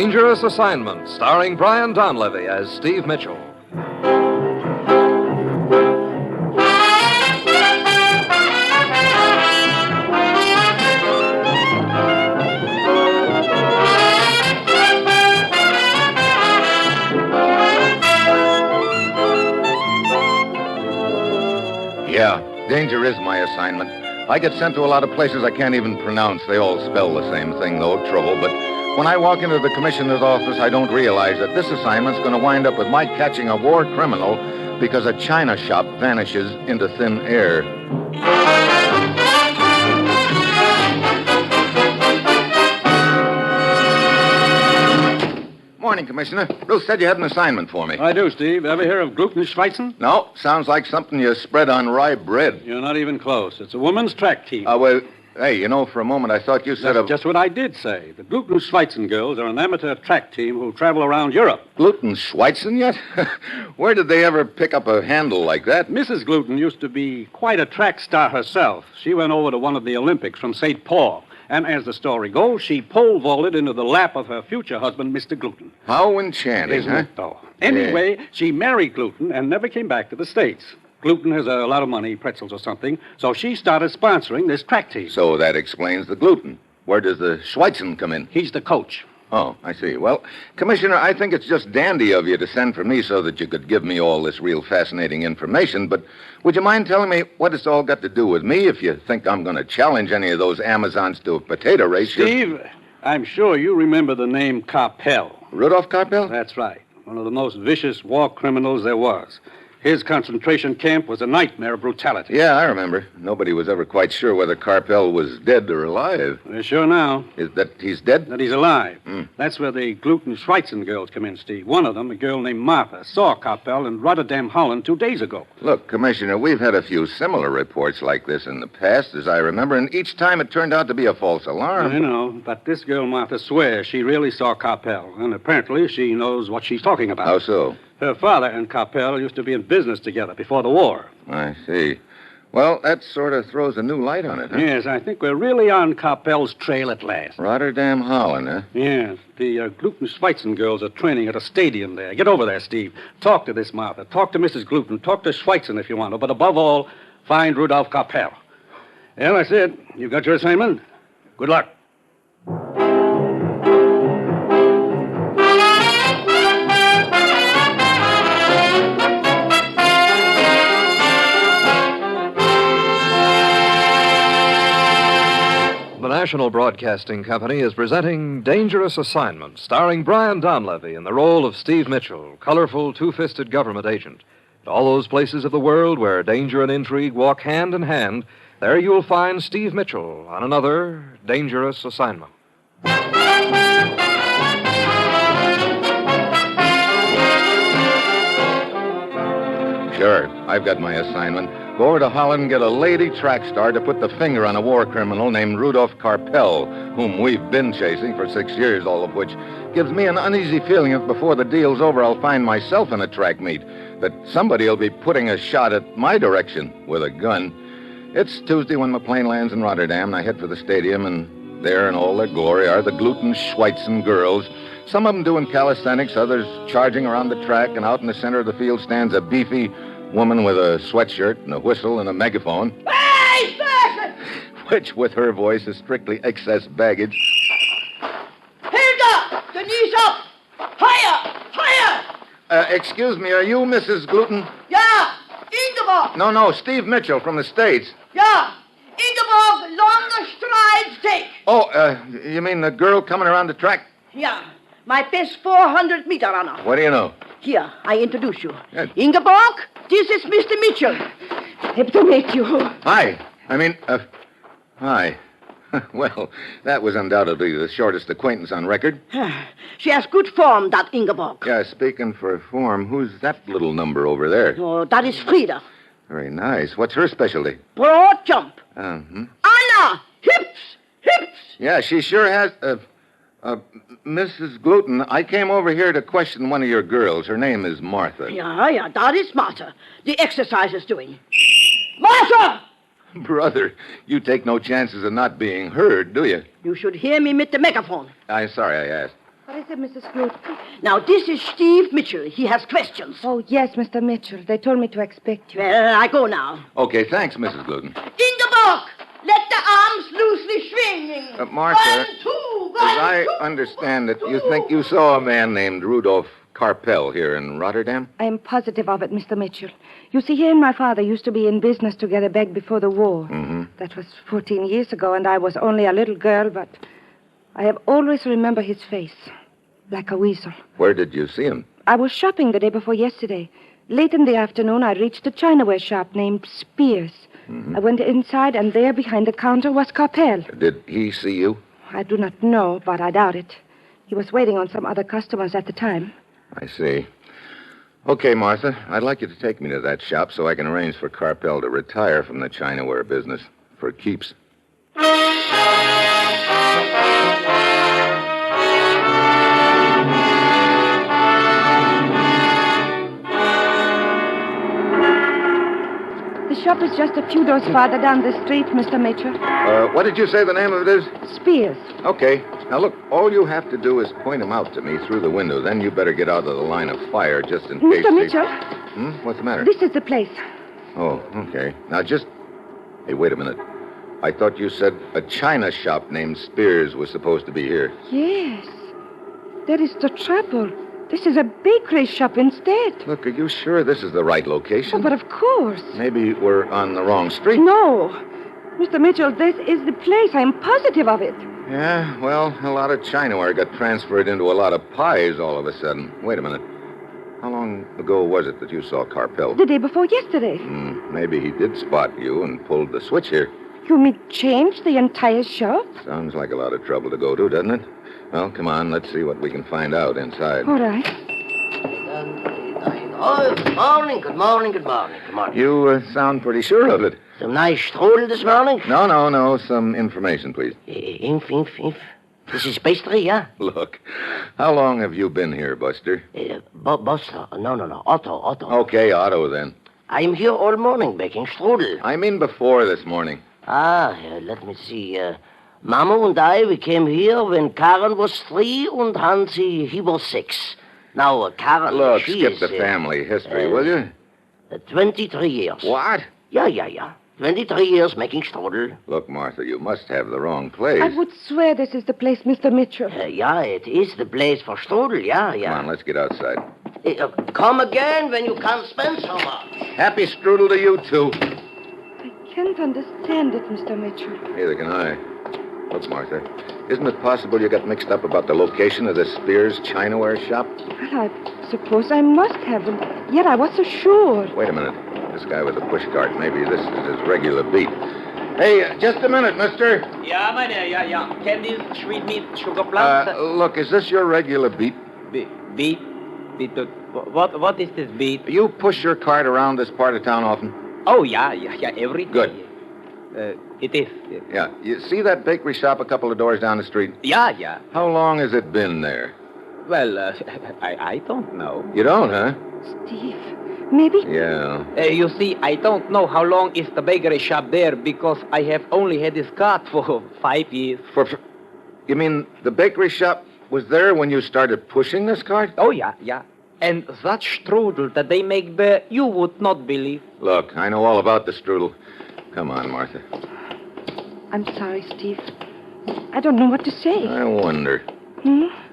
Dangerous Assignment, starring Brian Donlevy as Steve Mitchell. Yeah, danger is my assignment. I get sent to a lot of places I can't even pronounce. They all spell the same thing, though, trouble. But when I walk into the commissioner's office, I don't realize that this assignment's going to wind up with my catching a war criminal because a china shop vanishes into thin air. Morning, Commissioner. Ruth said you had an assignment for me. I do, Steve. Ever hear of gluten-schweitzen? No, sounds like something you spread on rye bread. You're not even close. It's a women's track team. Well, hey, for a moment I thought you said That's just what I did say. The gluten-schweitzen girls are an amateur track team who travel around Europe. Gluten-schweitzen yet? Where did they ever pick up a handle like that? Mrs. Gluten used to be quite a track star herself. She went over to one of the Olympics from St. Paul. And as the story goes, she pole vaulted into the lap of her future husband, Mr. Gluten. How enchanting, Isn't it, though? Anyway, she married Gluten and never came back to the States. Gluten has a lot of money, pretzels or something, so she started sponsoring this track team. So that explains the gluten. Where does the Schweitzen come in? He's the coach. Oh, I see. Well, Commissioner, I think it's just dandy of you to send for me so that you could give me all this real fascinating information, but would you mind telling me what it's all got to do with me? If you think I'm going to challenge any of those Amazons to a potato race... Steve, I'm sure you remember the name Karpel. Rudolf Karpel? That's right. One of the most vicious war criminals there was. His concentration camp was a nightmare of brutality. Yeah, I remember. Nobody was ever quite sure whether Karpel was dead or alive. We're sure now. Is that he's dead? That he's alive. That's where the gluten-schweitzen girls come in, Steve. One of them, a girl named Martha, saw Karpel in Rotterdam, Holland 2 days ago. Look, Commissioner, we've had a few similar reports like this in the past, as I remember, and each time it turned out to be a false alarm. I know, but this girl, Martha, swears she really saw Karpel, and apparently she knows what she's talking about. How so? Her father and Karpel used to be in business together before the war. I see. Well, that sort of throws a new light on it, huh? Yes, I think we're really on Karpel's trail at last. Rotterdam, Holland, huh? Yes, the gluten-schweitzen girls are training at a stadium there. Get over there, Steve. Talk to this Martha. Talk to Mrs. Gluten. Talk to Schweitzen if you want to. But above all, find Rudolf Karpel. Well, that's it. You got your assignment? Good luck. The National Broadcasting Company is presenting Dangerous Assignment, starring Brian Donlevy in the role of Steve Mitchell, colorful, two-fisted government agent. To all those places of the world where danger and intrigue walk hand in hand, there you'll find Steve Mitchell on another Dangerous Assignment. Sure, I've got my assignment. Go over to Holland and get a lady track star to put the finger on a war criminal named Rudolf Karpel, whom we've been chasing for 6 years, all of which gives me an uneasy feeling if before the deal's over I'll find myself in a track meet, that somebody will be putting a shot at my direction with a gun. It's Tuesday when my plane lands in Rotterdam, and I head for the stadium, and there in all their glory are the gluten-schweitzen girls. Some of them doing calisthenics, others charging around the track, and out in the center of the field stands a beefy woman with a sweatshirt and a whistle and a megaphone. Hey, person! Which, with her voice, is strictly excess baggage. Hilda! The knees up! Higher! Higher! Excuse me, are you Mrs. Gluten? Yeah! Ingeborg! No, Steve Mitchell from the States. Yeah! Ingeborg, longer strides take. Oh, you mean the girl coming around the track? Yeah. My best 400-meter runner. What do you know? Here, I introduce you. Yeah. Ingeborg, this is Mr. Mitchell. Happy to meet you. Hi. Hi. Well, that was undoubtedly the shortest acquaintance on record. She has good form, that Ingeborg. Yeah, speaking for form, who's that little number over there? Oh, that is Frieda. Very nice. What's her specialty? Broad jump. Uh-huh. Anna, hips. Yeah, she sure has... Mrs. Gluten, I came over here to question one of your girls. Her name is Martha. Yeah, that is Martha. The exercise is doing. Martha! Brother, you take no chances of not being heard, do you? You should hear me with the megaphone. I'm sorry I asked. What is it, Mrs. Gluten? Now, this is Steve Mitchell. He has questions. Oh, yes, Mr. Mitchell. They told me to expect you. Well, I go now. Okay, thanks, Mrs. Gluten. Ingeborg, let the arms loosely swing. Martha, 1, 2, 1, as I 2, understand it, you think you saw a man named Rudolf Karpel here in Rotterdam? I am positive of it, Mr. Mitchell. You see, he and my father used to be in business together back before the war. Mm-hmm. That was 14 years ago, and I was only a little girl, but I have always remembered his face, like a weasel. Where did you see him? I was shopping the day before yesterday. Late in the afternoon, I reached a Chinaware shop named Spears. Mm-hmm. I went inside, and there behind the counter was Karpel. Did he see you? I do not know, but I doubt it. He was waiting on some other customers at the time. I see. Okay, Martha, I'd like you to take me to that shop so I can arrange for Karpel to retire from the Chinaware business for keeps. The shop is just a few doors farther down the street, Mr. Mitchell. What did you say the name of it is? Spears. Okay. Now, look, all you have to do is point him out to me through the window. Then you better get out of the line of fire just in case. Mr. Mitchell, What's the matter? this is the place. Oh, okay. Now, just... Hey, wait a minute. I thought you said a china shop named Spears was supposed to be here. Yes. That is the trouble. This is a bakery shop instead. Look, are you sure this is the right location? Oh, but of course. Maybe we're on the wrong street. No. Mr. Mitchell, this is the place. I'm positive of it. Yeah, well, a lot of Chinaware got transferred into a lot of pies all of a sudden. Wait a minute. How long ago was it that you saw Karpel? The day before yesterday. Maybe he did spot you and pulled the switch here. You mean change the entire shop? Sounds like a lot of trouble to go to, doesn't it? Well, come on, let's see what we can find out inside. All right. Oh, good morning, good morning, good morning, good morning. You sound pretty sure of it. Some nice strudel this morning? No. Some information, please. Inf. This is pastry, yeah? Look, how long have you been here, Buster? Buster. No. Otto. Okay, Otto, then. I'm here all morning baking strudel. I mean before this morning. Let me see. Mama and I, we came here when Karen was 3 and Hansi, he was 6. Now, Karen, Look, she skip is... the family history, will you? 23 years. What? Yeah. 23 years making strudel. Look, Martha, you must have the wrong place. I would swear this is the place, Mr. Mitchell. Yeah, it is the place for strudel, yeah. Come on, let's get outside. Come again when you can't spend so much. Happy strudel to you, too. I can't understand it, Mr. Mitchell. Neither can I. Look, Martha, isn't it possible you got mixed up about the location of the Spears Chinaware shop? Well, I suppose I must have, and yet I was so sure. Wait a minute. This guy with the pushcart, maybe this is his regular beat. Hey, just a minute, mister. Ja, meneer, ja. Candies, sweetmeat, sugar plums. Look, is this your regular beat? Beet? What is this beet? You push your cart around this part of town often? Oh, yeah, every day. Good. It is. Yeah. You see that bakery shop a couple of doors down the street? Yeah. How long has it been there? Well, I don't know. You don't, huh? Steve, maybe? Yeah. You see, I don't know how long is the bakery shop there because I have only had this cart for 5 years. You mean the bakery shop was there when you started pushing this cart? Oh, yeah. And that strudel that they make there, you would not believe. Look, I know all about the strudel. Come on, Martha. I'm sorry, Steve. I don't know what to say. I wonder.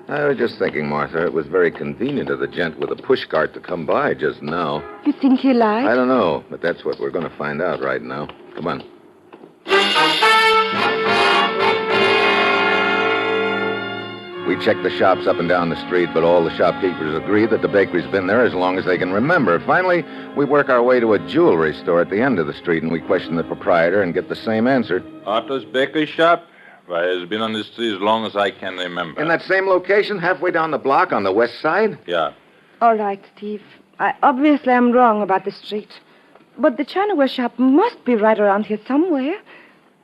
I was just thinking, Martha, it was very convenient of the gent with the pushcart to come by just now. You think he lied? I don't know, but that's what we're going to find out right now. Come on. We checked the shops up and down the street, but all the shopkeepers agree that the bakery's been there as long as they can remember. Finally, we work our way to a jewelry store at the end of the street, and we question the proprietor and get the same answer. Otto's bakery shop? Why, it's been on the street as long as I can remember. In that same location, halfway down the block on the west side? Yeah. All right, Steve. I obviously am wrong about the street. But the Chinaware shop must be right around here somewhere.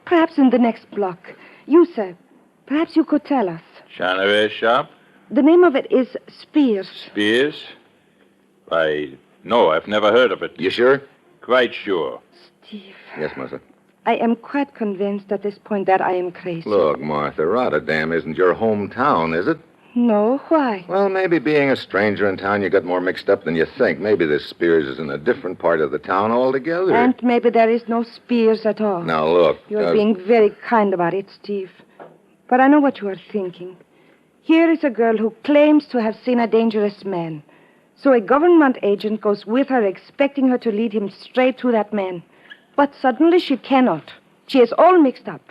Perhaps in the next block. You, sir, perhaps you could tell us. Chinaware shop? The name of it is Spears. Spears? Why, no, I've never heard of it. You sure? Quite sure. Steve, Yes, Martha. I am quite convinced at this point that I am crazy. Look, Martha, Rotterdam isn't your hometown, is it? No, why? Well, maybe being a stranger in town, you got more mixed up than you think. Maybe this Spears is in a different part of the town altogether. And maybe there is no Spears at all. Now, look. You're being very kind about it, Steve. But I know what you are thinking. Here is a girl who claims to have seen a dangerous man. So a government agent goes with her, expecting her to lead him straight to that man. But suddenly she cannot. She is all mixed up.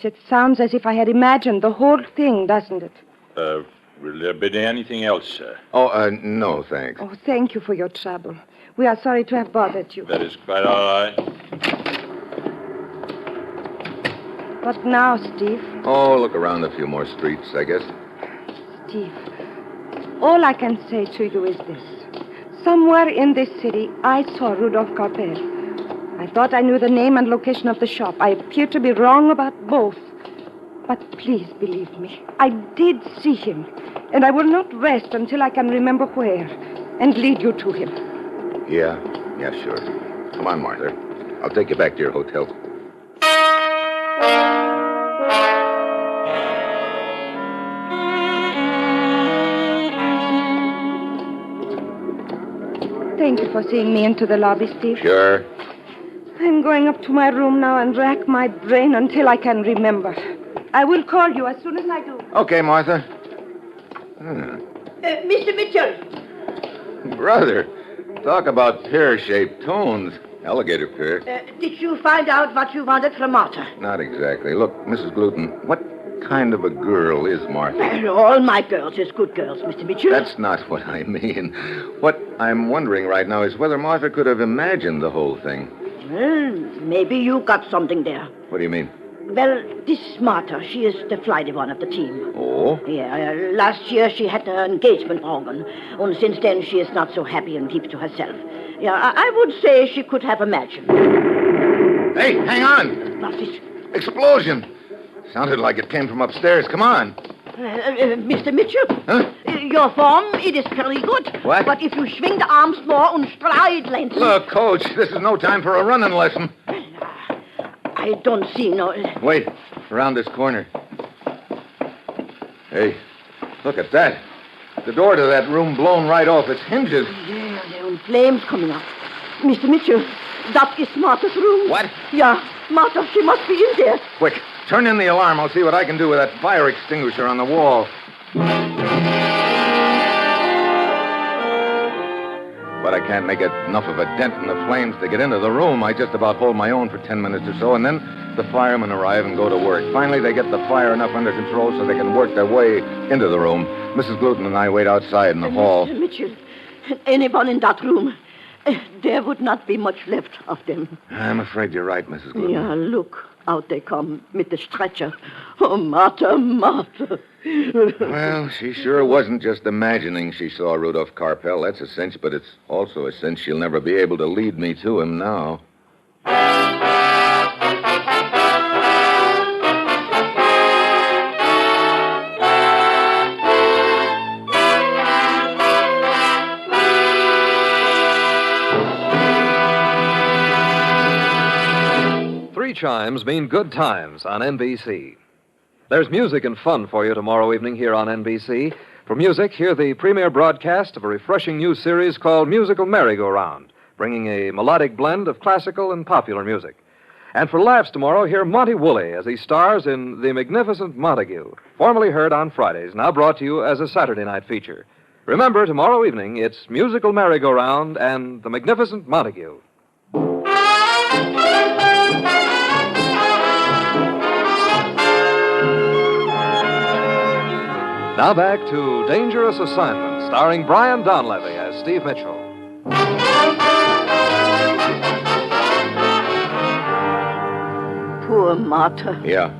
It sounds as if I had imagined the whole thing, doesn't it? Will there be anything else, sir? No, thanks. Oh, thank you for your trouble. We are sorry to have bothered you. That is quite all right. What now, Steve? Oh, look around a few more streets, I guess. Steve, all I can say to you is this. Somewhere in this city, I saw Rudolf Karpel. I thought I knew the name and location of the shop. I appear to be wrong about both. But please believe me, I did see him. And I will not rest until I can remember where and lead you to him. Yeah, sure. Come on, Martha. I'll take you back to your hotel. Thank you for seeing me into the lobby, Steve. Sure. I'm going up to my room now and rack my brain until I can remember. I will call you as soon as I do. Okay, Martha. Mr. Mitchell. Brother, talk about pear-shaped tones. Alligator pear. Did you find out what you wanted from Martha? Not exactly. Look, Mrs. Gluten, what kind of a girl is Martha? Well, all my girls is good girls, Mr. Mitchell. That's not what I mean. What I'm wondering right now is whether Martha could have imagined the whole thing. Well, maybe you got something there. What do you mean? Well, this Martha, she is the flighty one of the team. Oh? Yeah, last year she had her engagement broken. And since then she is not so happy and keeps to herself. Yeah, I would say she could have imagined. Hey, hang on! What's this? Explosion! Sounded like it came from upstairs. Come on. Mr. Mitchell? Huh? Your form, it is very good. What? But if you swing the arms more and stride lengthen... Look, Coach, this is no time for a running lesson. I don't see no... Wait, around this corner. Hey, look at that. The door to that room blown right off its hinges. Yeah, there are flames coming up. Mr. Mitchell, that is Martha's room. What? Yeah, Martha, she must be in there. Quick, turn in the alarm. I'll see what I can do with that fire extinguisher on the wall. But I can't make enough of a dent in the flames to get into the room. I just about hold my own for 10 minutes or so, and then the firemen arrive and go to work. Finally, they get the fire enough under control so they can work their way into the room. Mrs. Gluten and I wait outside in the hall. Mr. Mitchell, anyone in that room, there would not be much left of them. I'm afraid you're right, Mrs. Gluten. Yeah, look. Out they come with the stretcher. Oh, Martha, Martha. Well, she sure wasn't just imagining she saw Rudolf Karpel. That's a cinch, but it's also a cinch she'll never be able to lead me to him now. Three chimes mean good times on NBC. There's music and fun for you tomorrow evening here on NBC. For music, hear the premiere broadcast of a refreshing new series called Musical Merry-Go-Round, bringing a melodic blend of classical and popular music. And for laughs tomorrow, hear Monty Woolley as he stars in The Magnificent Montague, formerly heard on Fridays, now brought to you as a Saturday night feature. Remember, tomorrow evening, it's Musical Merry-Go-Round and The Magnificent Montague. Now back to Dangerous Assignment, starring Brian Donlevy as Steve Mitchell. Poor Martha. Yeah.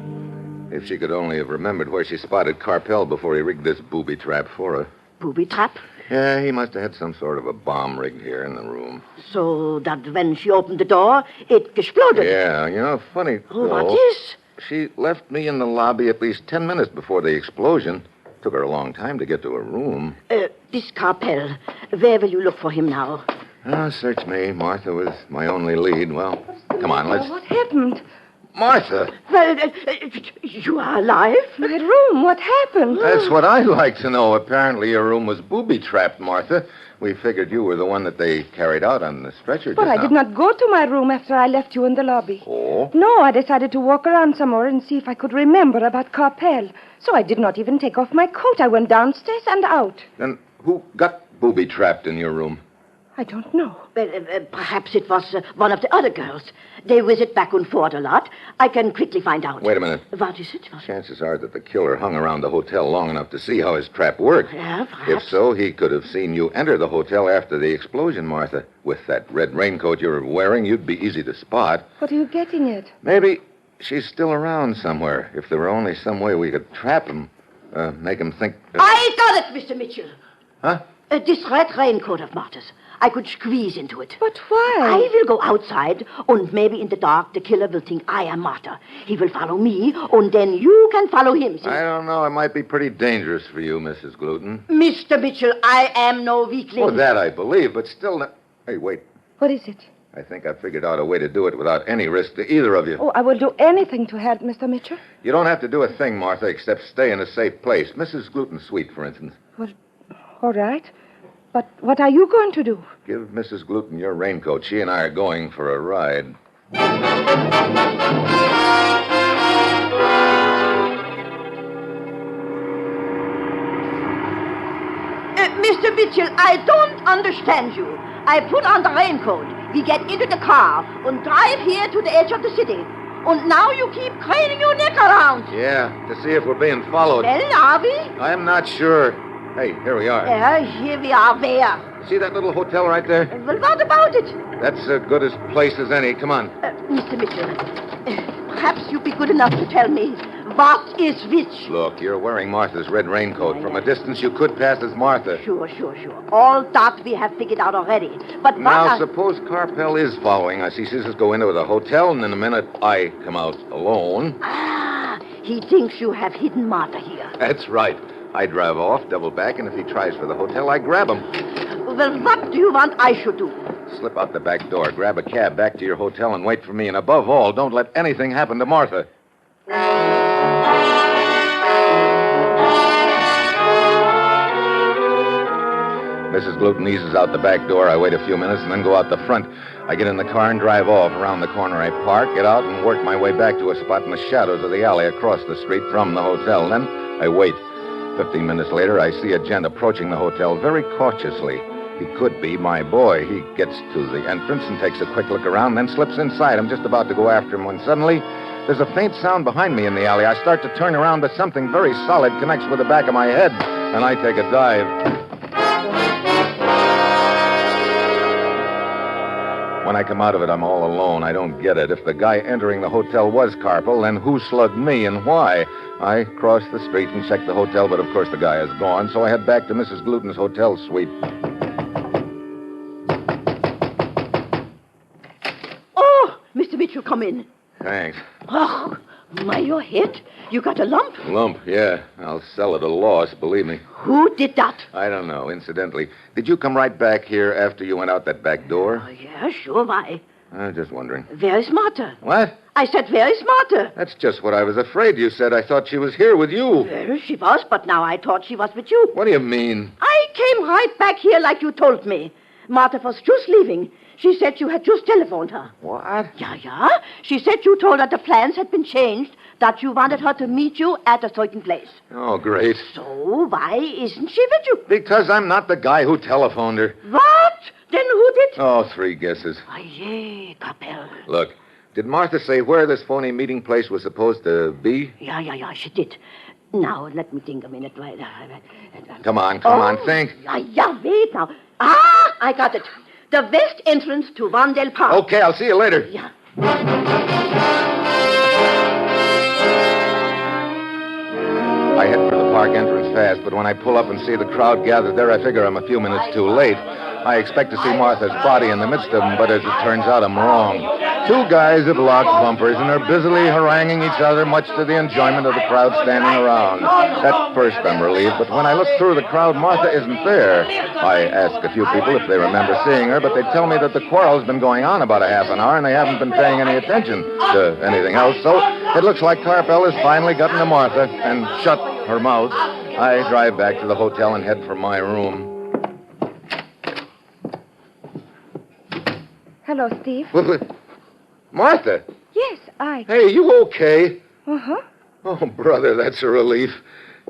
If she could only have remembered where she spotted Karpel before he rigged this booby trap for her. Booby trap? Yeah, he must have had some sort of a bomb rigged here in the room. So that when she opened the door, it exploded. Yeah, funny. Oh, what is? She left me in the lobby at least 10 minutes before the explosion. Took her a long time to get to her room. This Karpel, where will you look for him now? Search me. Martha was my only lead. Well, come on, let's... What happened? Martha, Well, you are alive? My room, what happened? that's what I'd like to know. Apparently your room was booby-trapped, Martha. We figured you were the one that they carried out on the stretcher But just I now. did not go to my room after I left you in the lobby. Oh? No, I decided to walk around some more and see if I could remember about Karpel. So I did not even take off my coat. I went downstairs and out. Then who got booby-trapped in your room? I don't know. Well, perhaps it was one of the other girls. They visit back and forth a lot. I can quickly find out. Wait a minute. What is it? Chances are that the killer hung around the hotel long enough to see how his trap worked. Yeah, If perhaps. so, he could have seen you enter the hotel after the explosion, Martha. With that red raincoat you're wearing, you'd be easy to spot. What are you getting at? Maybe she's still around somewhere. If there were only some way we could trap him, make him think... I got it, Mr. Mitchell. Huh? This red raincoat of Martha's. I could squeeze into it. But why? I will go outside, and maybe in the dark the killer will think I am Martha. He will follow me, and then you can follow him. See? I don't know. It might be pretty dangerous for you, Mrs. Gluten. Mr. Mitchell, I am no weakling. Well, that I believe, but still... Hey, wait. What is it? I think I figured out a way to do it without any risk to either of you. Oh, I will do anything to help, Mr. Mitchell. You don't have to do a thing, Martha, except stay in a safe place. Mrs. Gluten's suite, for instance. Well, all right. But what are you going to do? Give Mrs. Gluten your raincoat. She and I are going for a ride. Mr. Mitchell, I don't understand you. I put on the raincoat. We get into the car and drive here to the edge of the city. And now you keep craning your neck around. Yeah, to see if we're being followed. Well, are we? I'm not sure. Hey, here we are. Here we are. Where? See that little hotel right there? Well, what about it? That's as good a place as any. Come on. Mr. Mitchell, perhaps you'd be good enough to tell me what is which. Look, you're wearing Martha's red raincoat. From a distance, you could pass as Martha. Sure. All that we have figured out already. But Now, suppose Karpel is following us. He sees us go into the hotel, and in a minute, I come out alone. He thinks you have hidden Martha here. That's right. I drive off, double back, and if he tries for the hotel, I grab him. Well, what do you want I should do? Slip out the back door, grab a cab back to your hotel, and wait for me. And above all, don't let anything happen to Martha. Mrs. Gluten eases out the back door. I wait a few minutes and then go out the front. I get in the car and drive off. Around the corner I park, get out, and work my way back to a spot in the shadows of the alley across the street from the hotel. Then I wait. 15 minutes later, I see a gent approaching the hotel very cautiously. He could be my boy. He gets to the entrance and takes a quick look around, then slips inside. I'm just about to go after him when suddenly there's a faint sound behind me in the alley. I start to turn around, but something very solid connects with the back of my head, and I take a dive. When I come out of it, I'm all alone. I don't get it. If the guy entering the hotel was Karpel, then who slugged me and why? I cross the street and check the hotel, but of course the guy is gone, so I head back to Mrs. Gluten's hotel suite. Oh, Mr. Mitchell, come in. Thanks. Oh, my, you're hit. You got a lump? Lump, yeah. I'll sell at a loss, believe me. Who did that? I don't know. Incidentally, did you come right back here after you went out that back door? Oh, yeah, sure, why? I'm just wondering. Very smarter. What? I said very smarter. That's just what I was afraid you said. I thought she was here with you. Well, she was, but now I thought she was with you. What do you mean? I came right back here like you told me. Martha was just leaving. She said you had just telephoned her. What? Yeah. She said you told her the plans had been changed, that you wanted her to meet you at a certain place. Oh, great. So why isn't she with you? Because I'm not the guy who telephoned her. What? Then who did? Oh, 3 guesses. Oh, yeah, Karpel. Look, did Martha say where this phony meeting place was supposed to be? Yeah, she did. Now, let me think a minute. Come on, think. Yeah, wait now. I got it. The west entrance to Vondel Park. Okay, I'll see you later. Yeah. I head for the park entrance fast, but when I pull up and see the crowd gathered there, I figure I'm a few minutes too late. I expect to see Martha's body in the midst of them, but as it turns out, I'm wrong. Two guys have locked bumpers and are busily haranguing each other, much to the enjoyment of the crowd standing around. At first, I'm relieved, but when I look through the crowd, Martha isn't there. I ask a few people if they remember seeing her, but they tell me that the quarrel's been going on about a half an hour, and they haven't been paying any attention to anything else. So it looks like Karpel has finally gotten to Martha and shut her mouth. I drive back to the hotel and head for my room. Hello, Steve. Martha! Yes, I... Hey, you okay? Uh-huh. Oh, brother, that's a relief.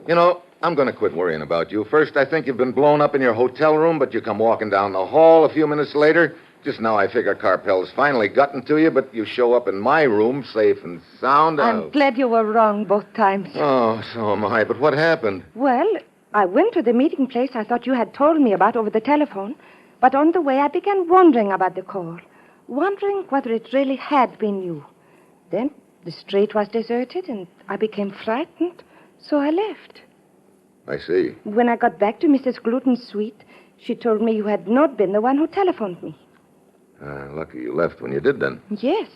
You know, I'm going to quit worrying about you. First, I think you've been blown up in your hotel room, but you come walking down the hall a few minutes later. Just now I figure Karpel's finally gotten to you, but you show up in my room safe and sound. I'm glad you were wrong both times. Oh, so am I. But what happened? Well, I went to the meeting place I thought you had told me about over the telephone. But on the way, I began wondering about the call. Wondering whether it really had been you. Then the street was deserted, and I became frightened, so I left. I see. When I got back to Mrs. Gluten's suite, she told me you had not been the one who telephoned me. Lucky you left when you did, then. Yes.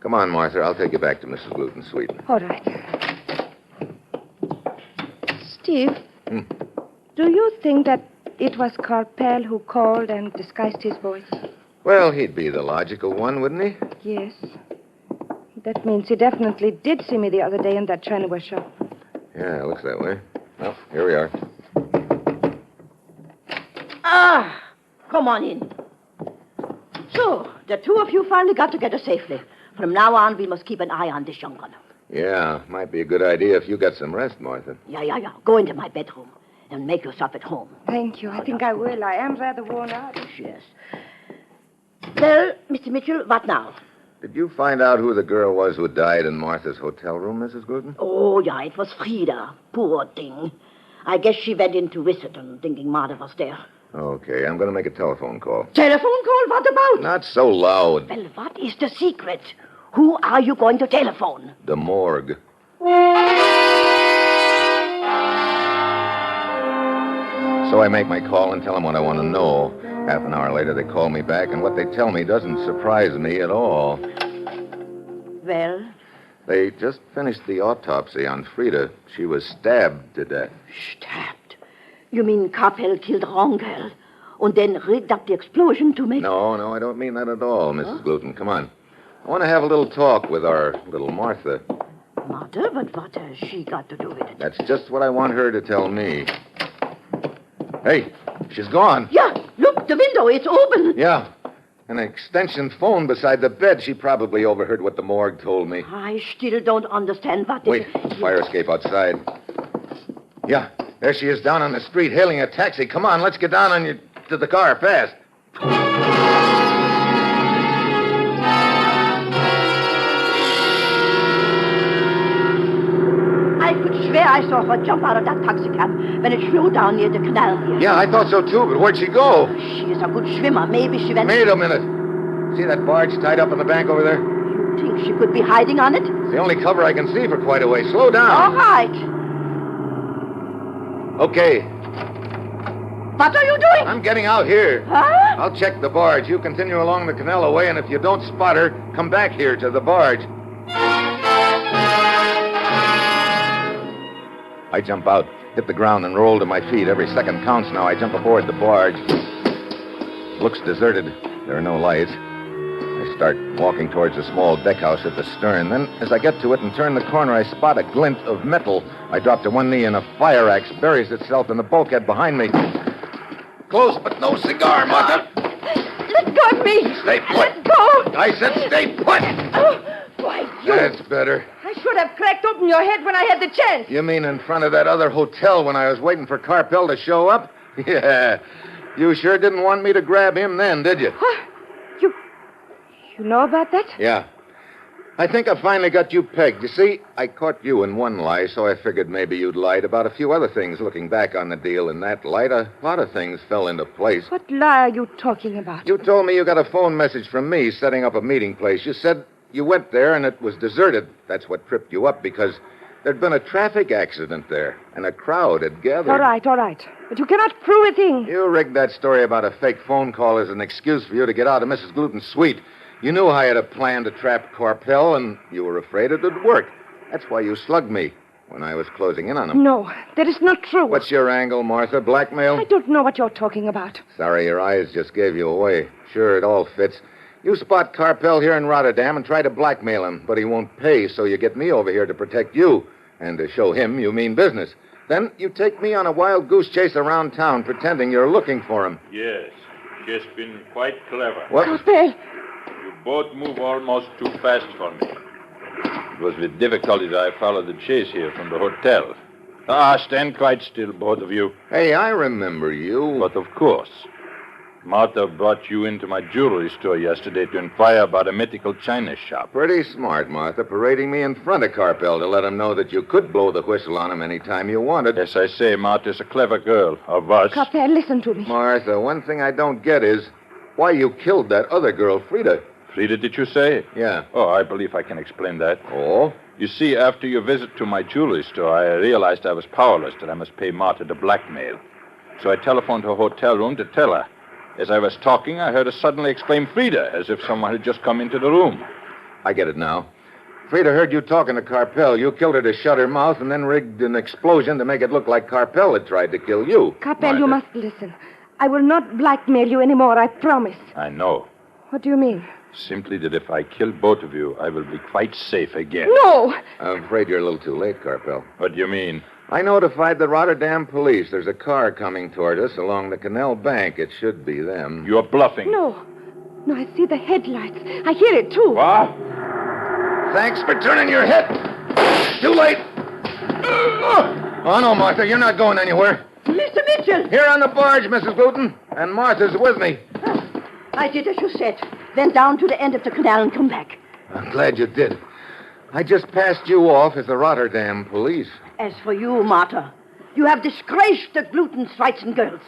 Come on, Martha. I'll take you back to Mrs. Gluten's suite. All right. Steve, do you think that it was Karpel who called and disguised his voice? Well, he'd be the logical one, wouldn't he? Yes. That means he definitely did see me the other day in that Chinaware shop. Yeah, it looks that way. Well, here we are. Ah, come on in. So, the two of you finally got together safely. From now on, we must keep an eye on this young one. Yeah, might be a good idea if you got some rest, Martha. Yeah. Go into my bedroom and make yourself at home. Thank you. I think I will. I am rather worn out. Yes. Well, Mr. Mitchell, what now? Did you find out who the girl was who died in Martha's hotel room, Mrs. Gluten? Oh, yeah, it was Frida. Poor thing. I guess she went in to visit and thinking Martha was there. Okay, I'm going to make a telephone call. Telephone call? What about? Not so loud. Well, what is the secret? Who are you going to telephone? The morgue. So I make my call and tell them what I want to know. Half an hour later, they call me back, and what they tell me doesn't surprise me at all. Well? They just finished the autopsy on Frida. She was stabbed to death. Stabbed? You mean Karpel killed the wrong girl and then rigged up the explosion to make... No, I don't mean that at all, Mrs. Gluten. Come on. I want to have a little talk with our little Martha. Martha? But what has she got to do with it? That's just what I want her to tell me. Hey, she's gone. Yeah, look, the window, it's open. Yeah, an extension phone beside the bed. She probably overheard what the morgue told me. I still don't understand what this... Wait, fire escape outside. Yeah, there she is down on the street hailing a taxi. Come on, let's get down to the car, fast. I could swear I saw her jump out of that taxicab when it flew down near the canal here. Yeah, I thought so too, but where'd she go? She is a good swimmer. Maybe she went... Wait a minute. See that barge tied up in the bank over there? You think she could be hiding on it? It's the only cover I can see for quite a way. Slow down. All right. Okay, What are you doing? I'm getting out here. Huh? I'll check the barge. You continue along the canal away, and if you don't spot her, come back here to the barge. I jump out, hit the ground, and roll to my feet. Every second counts now. I jump aboard the barge. Looks deserted. There are no lights. I start walking towards a small deckhouse at the stern. Then, as I get to it and turn the corner, I spot a glint of metal. I drop to one knee, and a fire axe buries itself in the bulkhead behind me. Close, but no cigar, Martha. Let go of me. Stay put. Let go. I said stay put. Oh, why, you... That's better. I should have cracked open your head when I had the chance. You mean in front of that other hotel when I was waiting for Karpel to show up? Yeah. You sure didn't want me to grab him then, did you? What? You know about that? Yeah. I think I finally got you pegged. You see, I caught you in one lie, so I figured maybe you'd lied about a few other things. Looking back on the deal in that light, a lot of things fell into place. What lie are you talking about? You told me you got a phone message from me setting up a meeting place. You said you went there and it was deserted. That's what tripped you up because there'd been a traffic accident there and a crowd had gathered. All right. But you cannot prove a thing. You rigged that story about a fake phone call as an excuse for you to get out of Mrs. Gluten's suite. You knew I had a plan to trap Karpel, and you were afraid it would work. That's why you slugged me when I was closing in on him. No, that is not true. What's your angle, Martha? Blackmail? I don't know what you're talking about. Sorry, your eyes just gave you away. Sure, it all fits. You spot Karpel here in Rotterdam and try to blackmail him, but he won't pay, so you get me over here to protect you. And to show him you mean business. Then you take me on a wild goose chase around town pretending you're looking for him. Yes, she's been quite clever. What? Karpel. You both move almost too fast for me. It was with difficulty that I followed the chase here from the hotel. Stand quite still, both of you. Hey, I remember you. But of course. Martha brought you into my jewelry store yesterday to inquire about a mythical china shop. Pretty smart, Martha, parading me in front of Karpel to let him know that you could blow the whistle on him any time you wanted. As I say, Martha's a clever girl. Of us. Karpel, listen to me. Martha, one thing I don't get is why you killed that other girl, Frida. Frida, did you say? Yeah. Oh, I believe I can explain that. Oh? You see, after your visit to my jewelry store, I realized I was powerless, that I must pay Martha the blackmail. So I telephoned her hotel room to tell her. As I was talking, I heard her suddenly exclaim, Frida, as if someone had just come into the room. I get it now. Frida heard you talking to Karpel. You killed her to shut her mouth and then rigged an explosion to make it look like Karpel had tried to kill you. Karpel, you must listen. I will not blackmail you anymore, I promise. I know. What do you mean? Simply that if I kill both of you, I will be quite safe again. No! I'm afraid you're a little too late, Karpel. What do you mean? I notified the Rotterdam police. There's a car coming toward us along the Canal Bank. It should be them. You're bluffing. No. No, I see the headlights. I hear it, too. What? Thanks for turning your head. Too late. Oh, no, Martha, you're not going anywhere. Mr. Mitchell! Here on the barge, Mrs. Gluten. And Martha's with me. I did as you said. Went down to the end of the canal and come back. I'm glad you did. I just passed you off as the Rotterdam police. As for you, Martha, you have disgraced the Gluten-Schweitzen girls.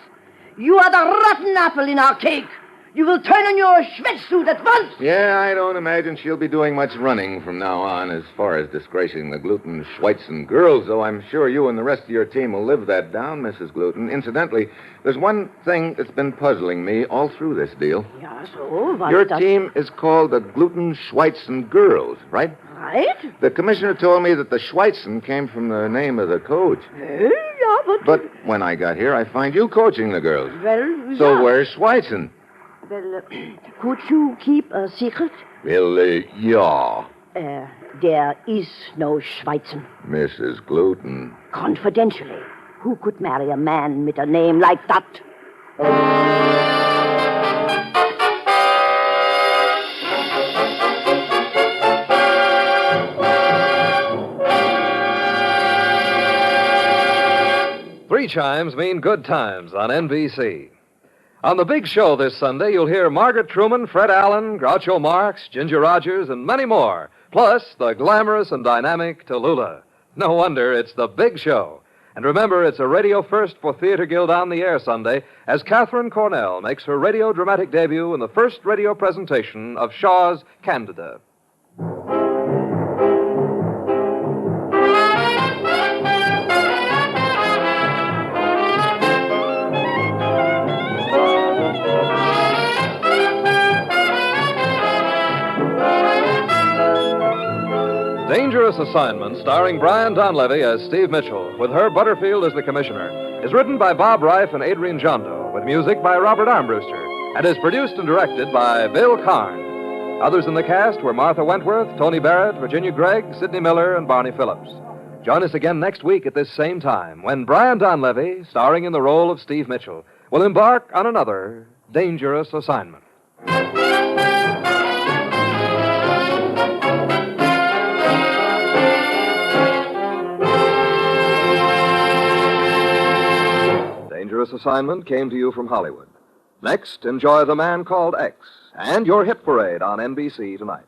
You are the rotten apple in our cake. You will turn on your schwitzsuit at once. Yeah, I don't imagine she'll be doing much running from now on as far as disgracing the Gluten-Schweitzen girls, though I'm sure you and the rest of your team will live that down, Mrs. Gluten. Incidentally, there's one thing that's been puzzling me all through this deal. Yeah, so what? Your team is called the Gluten-Schweitzen girls, right? Right? The commissioner told me that the Schweitzen came from the name of the coach. Yeah, But when I got here, I find you coaching the girls. Well, So yeah. where's Schweitzen? Well, could you keep a secret? Well, yeah, There is no Schweitzen. Mrs. Gluten. Confidentially, who could marry a man with a name like that? Three chimes mean good times on NBC. On the big show this Sunday, you'll hear Margaret Truman, Fred Allen, Groucho Marx, Ginger Rogers, and many more. Plus, the glamorous and dynamic Tallulah. No wonder it's the big show. And remember, it's a radio first for Theater Guild on the Air Sunday as Katharine Cornell makes her radio dramatic debut in the first radio presentation of Shaw's Candida. Dangerous Assignment, starring Brian Donlevy as Steve Mitchell, with Herb Butterfield as the commissioner, is written by Bob Reif and Adrian Jondo, with music by Robert Armbruster, and is produced and directed by Bill Karn. Others in the cast were Martha Wentworth, Tony Barrett, Virginia Gregg, Sidney Miller, and Barney Phillips. Join us again next week at this same time when Brian Donlevy, starring in the role of Steve Mitchell, will embark on another dangerous assignment. Dangerous Assignment came to you from Hollywood. Next, enjoy The Man Called X and your hit parade on NBC tonight.